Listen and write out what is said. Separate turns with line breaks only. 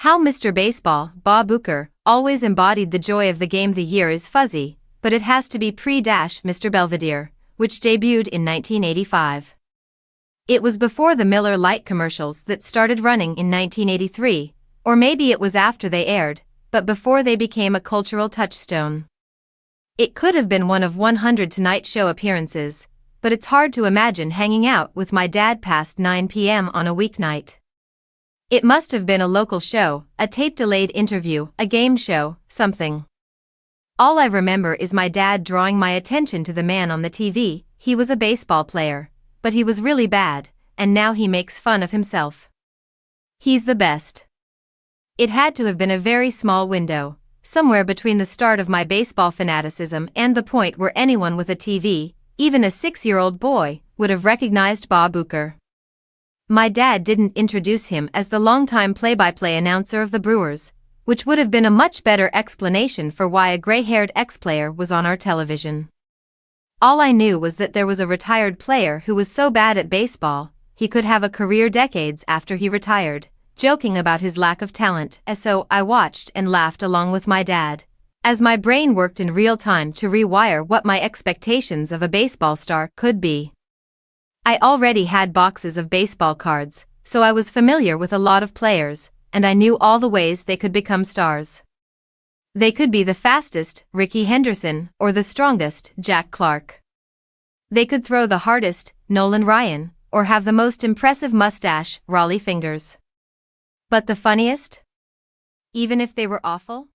How Mr. Baseball, Bob Uecker, always embodied the joy of the game. The year is fuzzy, but it has to be pre-Mr. Belvedere, which debuted in 1985. It was before the Miller Lite commercials that started running in 1983, or maybe it was after they aired, but before they became a cultural touchstone. It could have been one of 100 Tonight Show appearances, but it's hard to imagine hanging out with my dad past 9 p.m. on a weeknight. It must have been a local show, a tape-delayed interview, a game show, something. All I remember is my dad drawing my attention to the man on the TV. He was a baseball player, but he was really bad, and now he makes fun of himself. He's the best. It had to have been a very small window, somewhere between the start of my baseball fanaticism and the point where anyone with a TV, even a 6-year-old boy, would have recognized Bob Uecker. My dad didn't introduce him as the longtime play-by-play announcer of the Brewers, which would have been a much better explanation for why a gray-haired ex-player was on our television. All I knew was that there was a retired player who was so bad at baseball, he could have a career decades after he retired, joking about his lack of talent, and so I watched and laughed along with my dad, as my brain worked in real time to rewire what my expectations of a baseball star could be. I already had boxes of baseball cards, so I was familiar with a lot of players, and I knew all the ways they could become stars. They could be the fastest, Rickey Henderson, or the strongest, Jack Clark. They could throw the hardest, Nolan Ryan, or have the most impressive mustache, Raleigh Fingers. But the funniest? Even if they were awful?